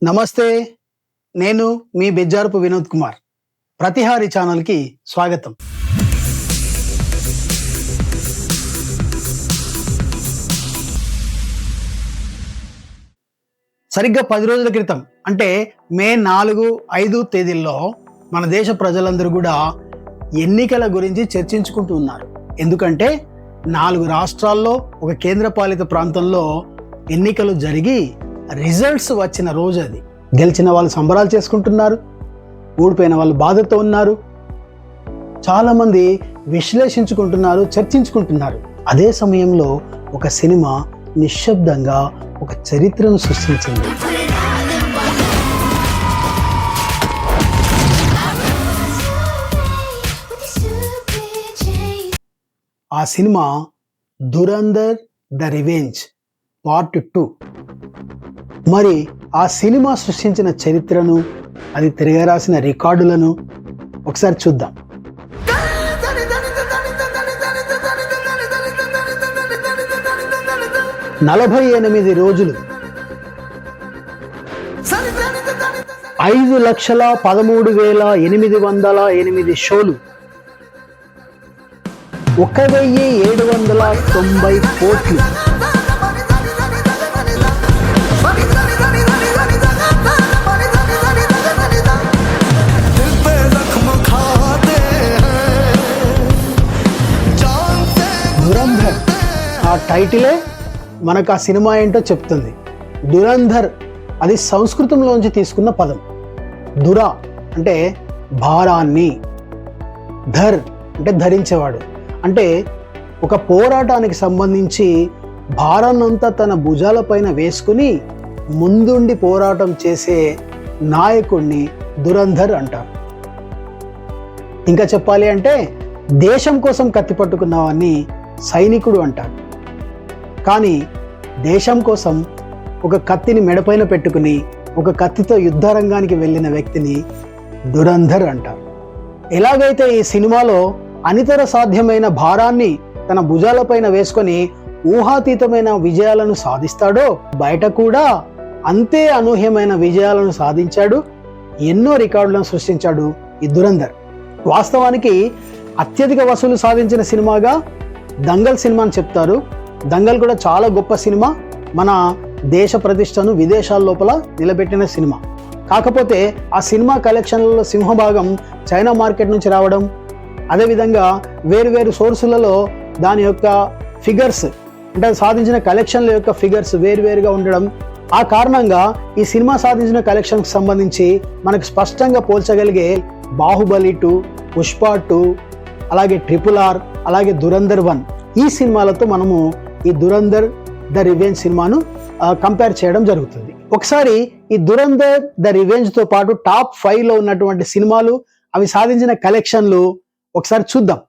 నమస్తే, నేను మీ బెజ్జారపు వినోద్ కుమార్. ప్రతిహారి ఛానల్కి స్వాగతం. సరిగ్గా 10 రోజుల క్రితం అంటే మే 4, 5 తేదీల్లో మన దేశ ప్రజలందరూ కూడా ఎన్నికల గురించి చర్చించుకుంటూ ఉన్నారు. ఎందుకంటే 4 రాష్ట్రాల్లో ఒక కేంద్రపాలిత ప్రాంతంలో ఎన్నికలు జరిగి రిజల్ట్స్ వచ్చిన రోజు అది. గెలిచిన వాళ్ళు సంబరాలు చేసుకుంటున్నారు, ఓడిపోయిన వాళ్ళు బాధతో ఉన్నారు. చాలామంది విశ్లేషించుకుంటున్నారు, చర్చించుకుంటున్నారు. అదే సమయంలో ఒక సినిమా నిశ్శబ్దంగా ఒక చరిత్రను సృష్టించింది. ఆ cinema Dhurandhar the revenge part 2. మరి ఆ సినిమా సృష్టించిన చరిత్రను, అది తిరగరాసిన రికార్డులను ఒకసారి చూద్దాం. నలభై 48 రోజులు, 5,13,808 షోలు, 1,790 కోట్లు. దురంధర్ ఆ టైటిలే మనకు ఆ సినిమా ఏంటో చెప్తుంది. దురంధర్ అది సంస్కృతంలోంచి తీసుకున్న పదం. దుర అంటే భారాన్ని, ధర్ అంటే ధరించేవాడు. అంటే ఒక పోరాటానికి సంబంధించి భారాన్నంతా తన భుజాలపైన వేసుకుని ముందుండి పోరాటం చేసే నాయకుడిని దురంధర్ అంటారు. ఇంకా చెప్పాలి అంటే దేశం కోసం కత్తి పట్టుకున్నవాన్ని సైనికుడు అంటారు. కానీ దేశం కోసం ఒక కత్తిని మెడపైన పెట్టుకుని ఒక కత్తితో యుద్ధరంగానికి వెళ్ళిన వ్యక్తిని దురంధర్ అంటారు. ఎలాగైతే ఈ సినిమాలో అనితర సాధ్యమైన భారాన్ని తన భుజాలపైన వేసుకొని ఊహాతీతమైన విజయాలను సాధిస్తాడో, బయట కూడా అంతే అనూహ్యమైన విజయాలను సాధించాడు. ఎన్నో రికార్డులను సృష్టించాడు ఈ దురంధర్. వాస్తవానికి అత్యధిక వసూలు సాధించిన సినిమాగా దంగల్ సినిమాని చెప్తారు. దంగల్ కూడా చాలా గొప్ప సినిమా, మన దేశ ప్రతిష్టను విదేశాల లోపల నిలబెట్టిన సినిమా. కాకపోతే ఆ సినిమా కలెక్షన్లలో సింహభాగం చైనా మార్కెట్ నుంచి రావడం, అదేవిధంగా వేరువేరు సోర్సులలో దాని యొక్క ఫిగర్స్ అంటే సాధించిన కలెక్షన్ల యొక్క ఫిగర్స్ వేరువేరుగా ఉండడం, ఆ కారణంగా ఈ సినిమా సాధించిన కలెక్షన్కి సంబంధించి మనకు స్పష్టంగా పోల్చగలిగే బాహుబలి 2, పుష్ప 2, అలాగే RRR, అలాగే దురంధర్ 1 ఈ సినిమాలతో మనము ఈ దురంధర్ ద రివెంజ్ సినిమాను కంపేర్ చేయడం జరుగుతుంది. ఒకసారి ఈ దురంధర్ ద రివెంజ్ తో పాటు టాప్ 5లో ఉన్నటువంటి సినిమాలు, అవి సాధించిన కలెక్షన్లు ఒకసారి చూద్దాం.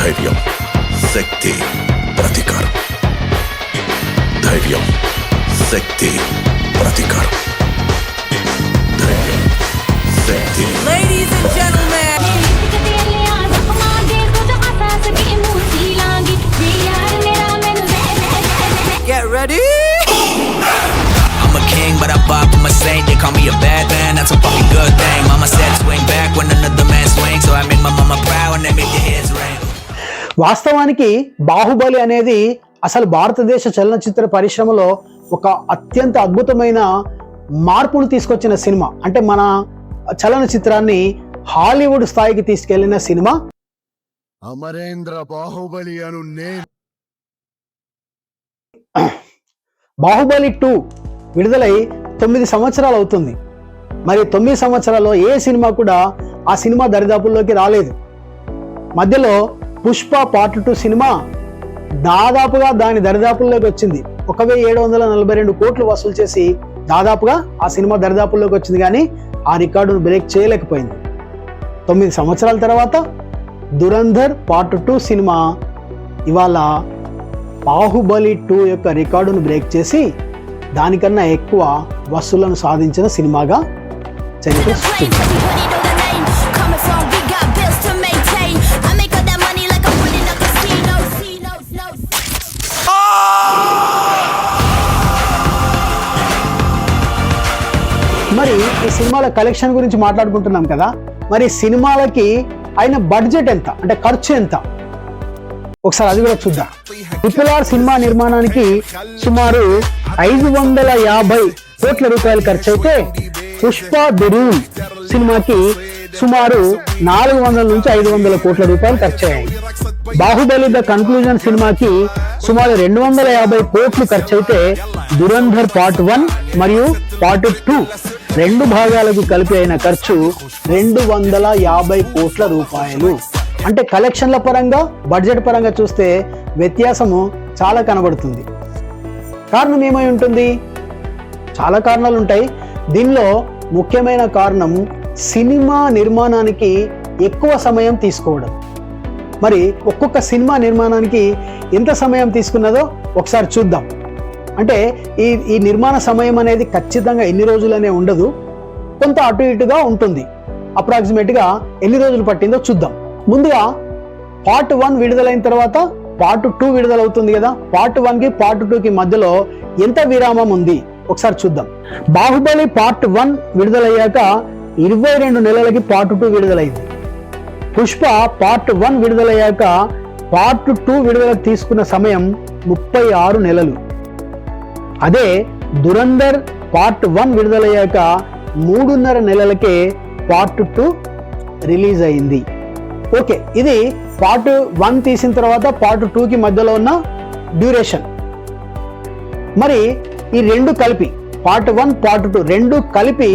ధైర్యం, శక్తి, ప్రతీకారం. ధైర్యం, శక్తి, ప్రతీకారం. ధైర్యం, శక్తి. Ladies and gentlemen, get ready. I'm a king, but I pop, I'm a saint. They call me a bad man, that's a fucking good thing. Mama said swing back when another man swings, so I made my mama proud and they make your heads ring. వాస్తవానికి బాహుబలి అనేది అసలు భారతదేశ చలనచిత్ర పరిశ్రమలో ఒక అత్యంత అద్భుతమైన మార్పును తీసుకొచ్చిన సినిమా. అంటే మన చలనచిత్రాన్ని హాలీవుడ్ స్థాయికి తీసుకెళ్లిన సినిమా అమరేంద్ర బాహుబలి అను నేను బాహుబలి 2 విడుదలై 9 సంవత్సరాలు అవుతుంది. మరి 9 సంవత్సరాల్లో ఏ సినిమా కూడా ఆ సినిమా దరిదాపుల్లోకి రాలేదు. మధ్యలో పుష్ప పార్ట్ 2 సినిమా దాదాపుగా దాని దరిదాపుల్లోకి వచ్చింది. 1742 కోట్లు వసూలు చేసి దాదాపుగా ఆ సినిమా దరిదాపుల్లోకి వచ్చింది, కానీ ఆ రికార్డును బ్రేక్ చేయలేకపోయింది. 9 సంవత్సరాల తర్వాత దురంధర్ పార్ట్ 2 సినిమా ఇవాళ బాహుబలి 2 యొక్క రికార్డును బ్రేక్ చేసి దానికన్నా ఎక్కువ వసూళ్లను సాధించిన సినిమాగా చరిత్ర సృష్టించింది. మరి ఈ సినిమాల కలెక్షన్ గురించి మాట్లాడుకుంటున్నాం కదా, మరి సినిమాలకి అయిన బడ్జెట్ ఎంత, అంటే ఖర్చు ఎంత, ఒకసారి అది కూడా చూద్దాం. RRR సినిమా నిర్మాణానికి సుమారు 550 కోట్ల రూపాయలు ఖర్చు అయితే పుష్ప ది రూల్ సినిమాకి సుమారు 400 నుంచి 500 కోట్ల రూపాయలు ఖర్చు అయ్యాయి. బాహుబలి ద కన్క్లూజన్ సినిమాకి సుమారు 250 కోట్లు ఖర్చు అయితే దురంధర్ పార్ట్ 1 మరియు పార్ట్ 2 2 భాగాలకు కలిపి అయిన ఖర్చు 250 కోట్ల రూపాయలు. అంటే కలెక్షన్ల పరంగా బడ్జెట్ పరంగా చూస్తే వ్యత్యాసము చాలా కనబడుతుంది. కారణం ఏమై ఉంటుంది? చాలా కారణాలు ఉంటాయి. దీనిలో ముఖ్యమైన కారణం సినిమా నిర్మాణానికి ఎక్కువ సమయం తీసుకోవడం. మరి ఒక్కొక్క సినిమా నిర్మాణానికి ఎంత సమయం తీసుకున్నదో ఒకసారి చూద్దాం. అంటే ఈ నిర్మాణ సమయం అనేది ఖచ్చితంగా ఎన్ని రోజులనే ఉండదు, కొంత అటు ఇటుగా ఉంటుంది. అప్రాక్సిమేట్గా ఎన్ని రోజులు పట్టిందో చూద్దాం. ముందుగా పార్ట్ 1 విడుదలైన తర్వాత పార్ట్ 2 విడుదలవుతుంది కదా, పార్ట్ 1కి పార్ట్ 2కి మధ్యలో ఎంత విరామం ఉంది ఒకసారి చూద్దాం. బాహుబలి పార్ట్ 1 విడుదలయ్యాక 22 నెలలకి పార్ట్ 2 విడుదలైంది. పుష్ప పార్ట్ 1 విడుదలయ్యాక పార్ట్ 2 విడుదలకు తీసుకున్న సమయం 36 నెలలు. అదే దురంధర్ పార్ట్ 1 విడుదలయ్యాక 3.5 నెలలకే పార్ట్ 2 రిలీజ్ అయింది. ఓకే, ఇది పార్ట్ 1 తీసిన తర్వాత పార్ట్ 2కి మధ్యలో ఉన్న డ్యూరేషన్. మరి ఈ రెండు కలిపి పార్ట్ 1 పార్ట్ 2 రెండు కలిపి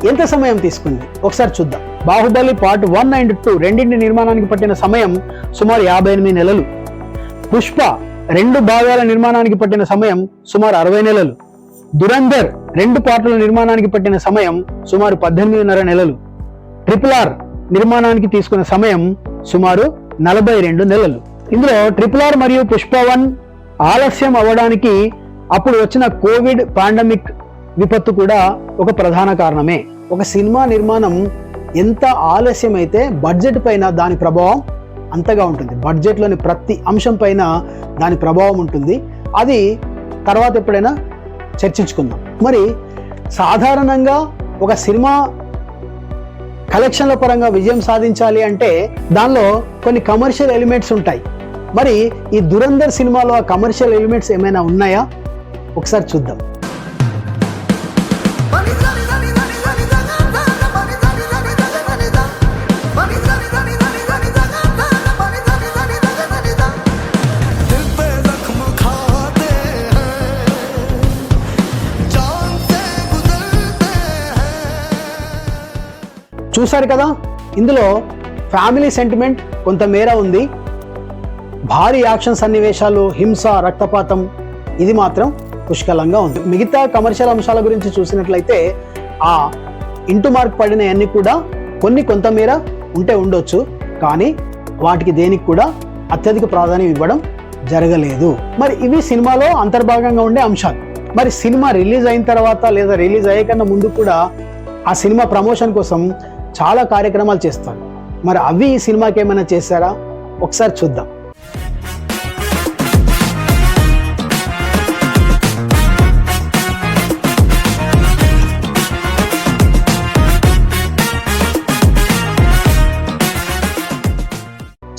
ఎంత సమయం తీసుకుంది ఒకసారి చూద్దాం. బాహుబలి పార్ట్ 1 అండ్ 2 రెండింటి నిర్మాణానికి పట్టిన సమయం సుమారు 58 నెలలు. పుష్ప 2 భాగాల నిర్మాణానికి పట్టిన సమయం సుమారు 60 నెలలు. దురంధర్ 2 పార్టుల నిర్మాణానికి పట్టిన సమయం సుమారు 18.5 నెలలు. RRR నిర్మాణానికి తీసుకున్న సమయం సుమారు 42 నెలలు. ఇందులో RRR మరియు పుష్ప 1 ఆలస్యం అవ్వడానికి అప్పుడు వచ్చిన కోవిడ్ పాండమిక్ విపత్తు కూడా ఒక ప్రధాన కారణమే. ఒక సినిమా నిర్మాణం ఎంత ఆలస్యం అయితే బడ్జెట్ పైన దాని ప్రభావం అంతగా ఉంటుంది. బడ్జెట్లోని ప్రతి అంశం పైన దాని ప్రభావం ఉంటుంది. అది తర్వాత ఎప్పుడైనా చర్చించుకుందాం. మరి సాధారణంగా ఒక సినిమా కలెక్షన్ల పరంగా విజయం సాధించాలి అంటే దానిలో కొన్ని కమర్షియల్ ఎలిమెంట్స్ ఉంటాయి. మరి ఈ దురంధర్ సినిమాలో ఆ కమర్షియల్ ఎలిమెంట్స్ ఏమైనా ఉన్నాయా ఒకసారి చూద్దాం. చూశారు కదా, ఇందులో ఫ్యామిలీ సెంటిమెంట్ కొంతమేర ఉంది. భారీ యాక్షన్ సన్నివేశాలు, హింస, రక్తపాతం ఇది మాత్రం పుష్కలంగా ఉంది. మిగతా కమర్షియల్ అంశాల గురించి చూసినట్లయితే ఆ ఇంటూ మార్క్ పడినవన్నీ కూడా కొంతమేర ఉండొచ్చు, కానీ వాటికి దేనికి కూడా అత్యధిక ప్రాధాన్యం ఇవ్వడం జరగలేదు. మరి ఇవి సినిమాలో అంతర్భాగంగా ఉండే అంశాలు. మరి సినిమా రిలీజ్ అయిన తర్వాత లేదా రిలీజ్ అయ్యే కన్నా ముందు కూడా ఆ సినిమా ప్రమోషన్ కోసం చాలా కార్యక్రమాలు చేస్తారు. మరి అవి ఈ సినిమాకి ఏమైనా చేశారా ఒకసారి చూద్దాం.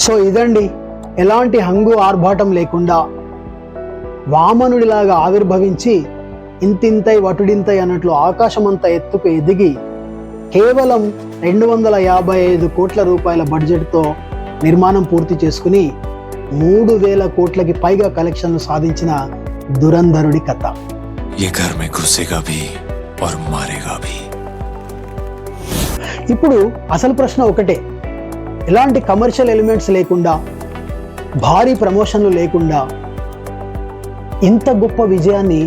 సో ఇదండి, ఎలాంటి హంగు ఆర్భాటం లేకుండా వామనుడిలాగా ఆవిర్భవించి ఇంతింతై వటుడింతై అన్నట్లు ఆకాశమంతా ఎత్తుకు ఎదిగి కేవలం 255 కోట్ల రూపాయల బడ్జెట్తో నిర్మాణం పూర్తి చేసుకుని 3,000 కోట్లకి పైగా కలెక్షన్లు సాధించిన దురంధరుడి కథ. ये घर में घुसेगा भी और मारेगा भी. ఇప్పుడు అసలు ప్రశ్న ఒకటే, ఎలాంటి కమర్షియల్ ఎలిమెంట్స్ లేకుండా, భారీ ప్రమోషన్లు లేకుండా ఇంత గొప్ప విజయాన్ని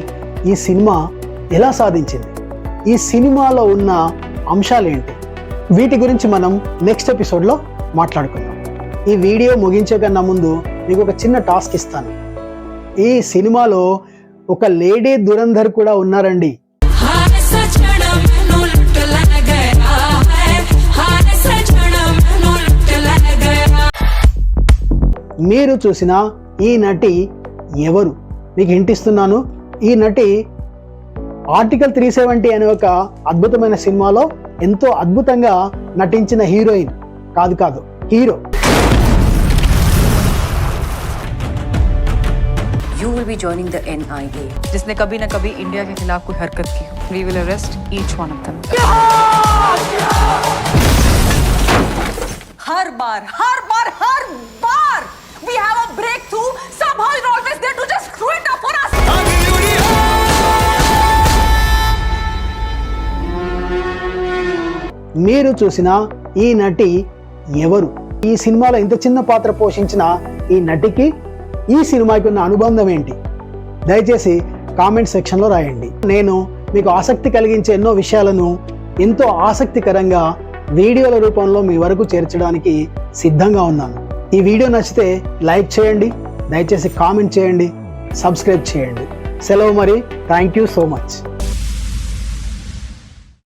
ఈ సినిమా ఎలా సాధించింది? ఈ సినిమాలో ఉన్న అంశాలేంటి? వీటి గురించి మనం నెక్స్ట్ ఎపిసోడ్లో మాట్లాడుకుందాం. ఈ వీడియో ముగించే కన్నా ముందు మీకు ఒక చిన్న టాస్క్ ఇస్తాను. ఈ సినిమాలో ఒక లేడీ దురంధర్ కూడా ఉన్నారండి. మీరు చూసిన ఈ నటి ఎవరు? మీకు హింట్ ఇస్తున్నాను. ఈ నటి ఆర్టికల్ 370 అనే ఒక అద్భుతమైన సినిమాలో ఎంతో అద్భుతంగా నటించిన హీరోయిన్. కాదు hero. You will be joining the NIA. जिसने कभी न कभी इंडिया के खिलाफ कोई हरकत की हो. We will arrest each one of them. Her bar we have a breakthrough. Somehow you're always there to just screw it up for us. మీరు చూసిన ఈ నటి ఎవరు? ఈ సినిమాలో ఇంత చిన్న పాత్ర పోషించిన ఈ నటికి ఈ సినిమాకి ఉన్న అనుబంధం ఏంటి? దయచేసి కామెంట్ సెక్షన్లో రాయండి. నేను మీకు ఆసక్తి కలిగించే ఎన్నో విషయాలను ఎంతో ఆసక్తికరంగా వీడియోల రూపంలో మీ వరకు చేర్చడానికి సిద్ధంగా ఉన్నాను. ఈ వీడియో నచ్చితే లైక్ చేయండి, దయచేసి కామెంట్ చేయండి, సబ్స్క్రైబ్ చేయండి. సెలవు మరి. Thank you so much.